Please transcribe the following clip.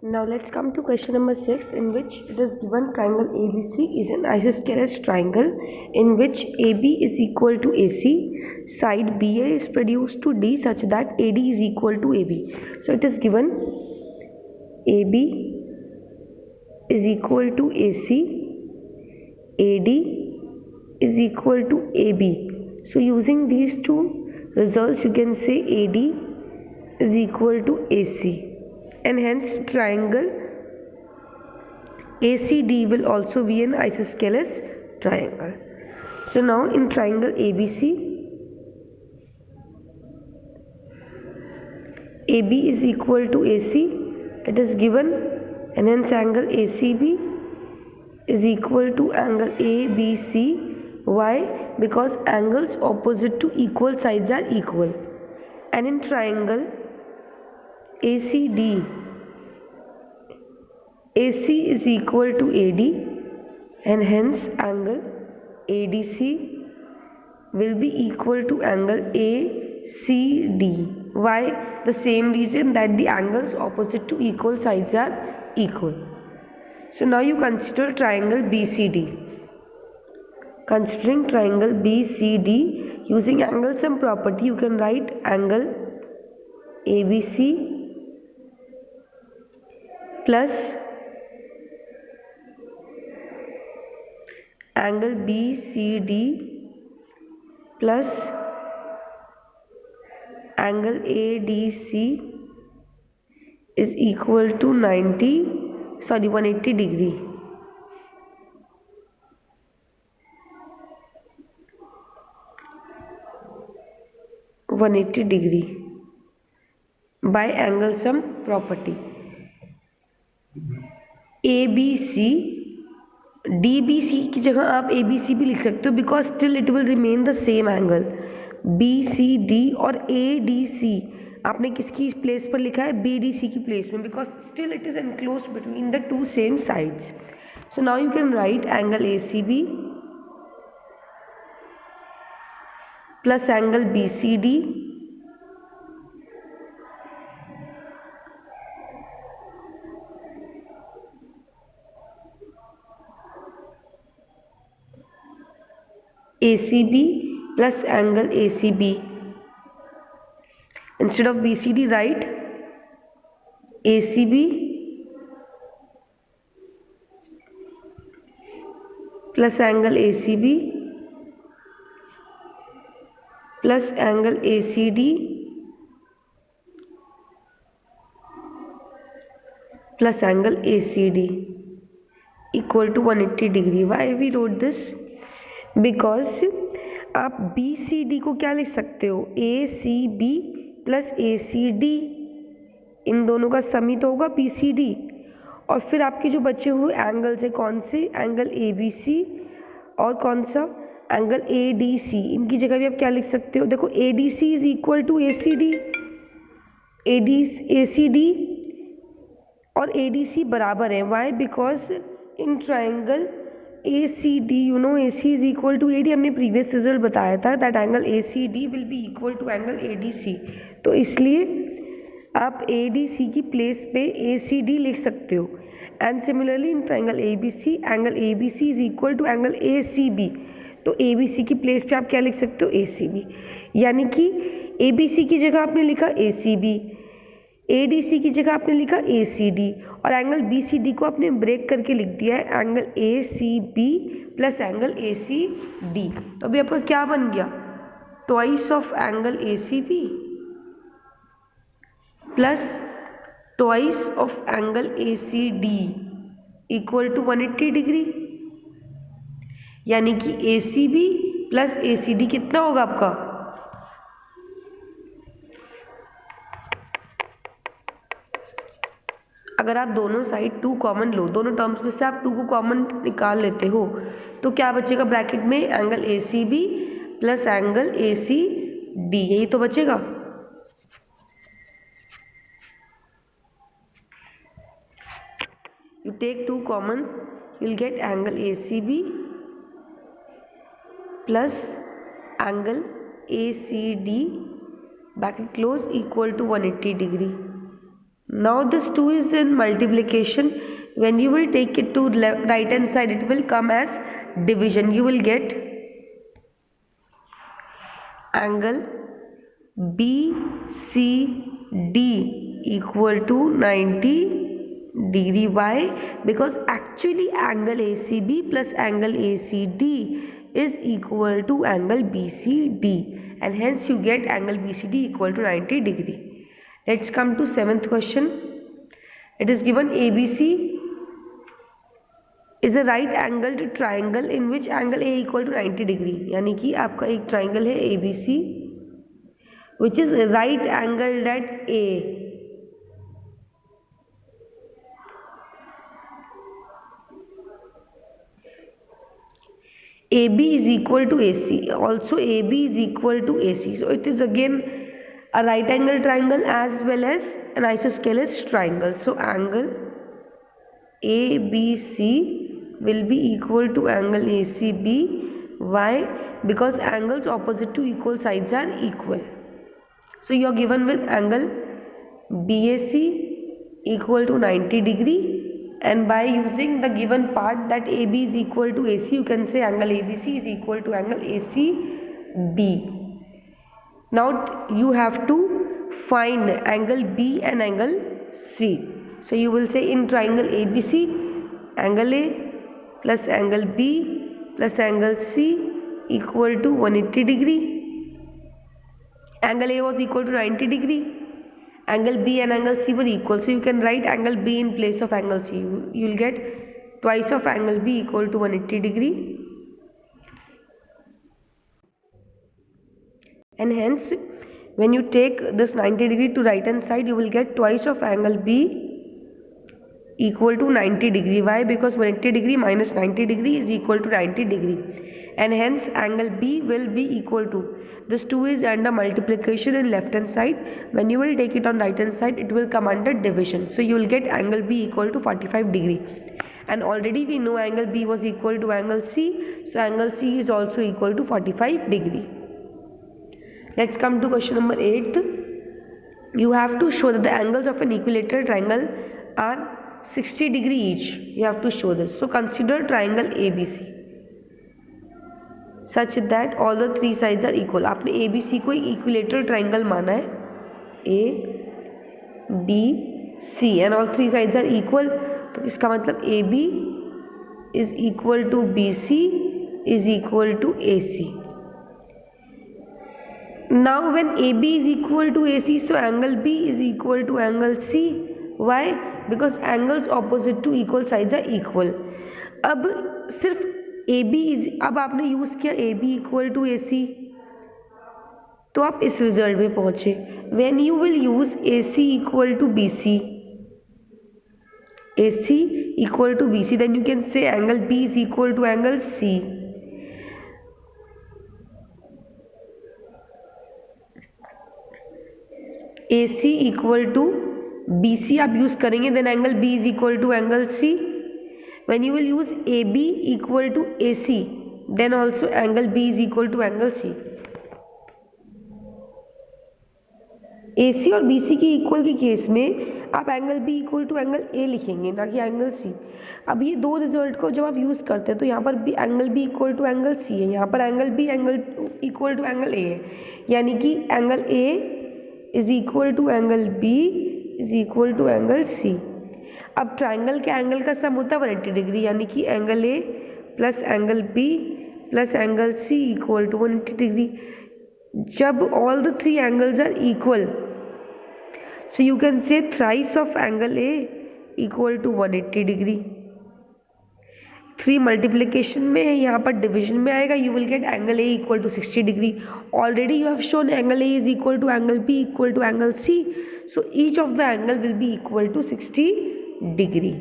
Now let's come to question number 6, in which it is given triangle ABC is an isosceles triangle in which AB is equal to AC, side BA is produced to D such that AD is equal to AB. So it is given AB is equal to AC, AD is equal to AB. So using these two results you can say AD is equal to AC, and hence triangle ACD will also be an isosceles triangle. So now in triangle ABC, AB is equal to AC, it is given, and hence angle ACB is equal to angle ABC. Why? Because angles opposite to equal sides are equal. And in triangle ACD, AC is equal to AD, and hence angle ADC will be equal to angle ACD. Why? The same reason that the angles opposite to equal sides are equal. So now you consider triangle BCD. Considering triangle BCD, using angle sum property, you can write angle ABC plus angle BCD plus angle ADC is equal to 180 degree. By angle sum property. ABC DBC की जगह आप ABC भी लिख सकते हो, because still it will remain the same angle. BCD और ADC आपने किसकी प्लेस पर लिखा है? BDC की प्लेस में, because still it is enclosed between the two same sides. So now you can write angle ACB plus angle BCD ACB plus angle ACB. Instead of BCD, write ACB plus angle ACB plus angle ACD plus angle ACD equal to 180 degree. Why we wrote this? Because आप BCD को क्या लिख सकते हो? ACB plus ACD, इन दोनों का सम ही तो होगा BCD. और फिर आपके जो बचे हुए एंगल्स है, कौन से? एंगल ABC और कौन सा? Angle ADC. इनकी जगह भी आप क्या लिख सकते हो? देखो ADC is equal to ACD. ACD और ADC बराबर है. Why? Because in triangle ACD, you know AC is equal to AD. हमने प्रीवियस रिजल्ट बताया था that angle ACD will be equal to angle ADC. तो इसलिए आप ADC की प्लेस पे ACD लिख सकते हो. And similarly in triangle ABC, angle ABC is equal to angle ACB. तो ABC की प्लेस पे आप क्या लिख सकते हो? ACB. यानी कि ABC की जगह आपने लिखा ACB, ADC की जगह आपने लिखा ACD, और एंगल BCD को आपने ब्रेक करके लिख दिया है angle ACB plus angle ACD. तो अभी आपका क्या बन गया? Twice of angle ACB plus twice of angle ACD equal to 180 degree. यानी कि ACB प्लस ACD कितना होगा आपका? अगर आप दोनों साइड 2 कॉमन लो, दोनों टर्म्स में से आप 2 को कॉमन निकाल लेते हो, तो क्या बचेगा ब्रैकेट में? Angle ACB plus angle ACD. यही तो बचेगा. You take 2 common, you will get angle ACB plus angle ACD bracket close equal to 180 degree. Now this 2 is in multiplication. When you will take it to right hand side, it will come as division. You will get angle BCD equal to 90 degree. Why? Because actually angle ACB plus angle ACD is equal to angle BCD, and hence you get angle BCD equal to 90 degree. Let's come to 7th question. It is given ABC is a right angled triangle in which angle A equal to 90 degree. यानी कि आपका एक triangle है ABC which is right angled at A. AB is equal to AC. Also AB is equal to AC. So it is again a right angle triangle as well as an isosceles triangle. So angle ABC will be equal to angle ACB. Why? Because angles opposite to equal sides are equal. So you are given with angle BAC equal to 90 degree, and by using the given part that AB is equal to AC, you can say angle ABC is equal to angle ACB. Now you have to find angle B and angle C. So you will say in triangle ABC, angle A plus angle B plus angle C equal to 180 degree. Angle A was equal to 90 degree. Angle B and angle C were equal. So you can write angle B in place of angle C. You will get twice of angle B equal to 180 degree. And hence when you take this 90 degree to right hand side, you will get twice of angle B equal to 90 degree. Why? Because 180 degree minus 90 degree is equal to 90 degree, and hence angle B will be equal to, this 2 is under multiplication in left hand side. When you will take it on right hand side, it will come under division. So you will get angle B equal to 45 degree, and already we know angle B was equal to angle C, so angle C is also equal to 45 degree. Let's come to question number 8. You have to show that the angles of an equilateral triangle are 60 degree each. You have to show this. So consider triangle ABC such that all the three sides are equal. आपने ABC को equilateral triangle माना है, A, B, C, and all three sides are equal. तो इसका मतलब AB is equal to BC is equal to AC. Now when AB is equal to AC, so angle B is equal to angle C. Why? Because angles opposite to equal sides are equal. अब सिर्फ AB is, अब आपने use किया AB equal to AC, तो आप इस result में पहुँचे. When you will use AC equal to BC, AC equal to BC, then you can say angle B is equal to angle C. AC equal to BC आप use करेंगे, then angle B is equal to angle C. When you will use AB equal to AC, then also angle B is equal to angle C. AC और BC की equal के case में आप angle B equal to angle A लिखेंगे, ना कि angle C. अब ये दो रिजल्ट को जब आप यूज़ करते हैं तो यहाँ पर भी angle B equal to angle C है, यहाँ पर angle B angle equal to angle A है, यानी कि angle A is equal to angle B is equal to angle C. अब ट्राइंगल के एंगल का सम होता है 180 डिग्री, यानी कि angle A plus angle B plus angle C equal to 180 degree. जब all the three angles are equal, so you can से thrice of angle A equal to 180 degree. 3 multiplication में है, यहाँ पर डिवीजन में आएगा. You will get angle A equal to 60 degree. Already you have shown angle A is equal to angle B equal to angle C, so each of the angle will be equal to 60 degree.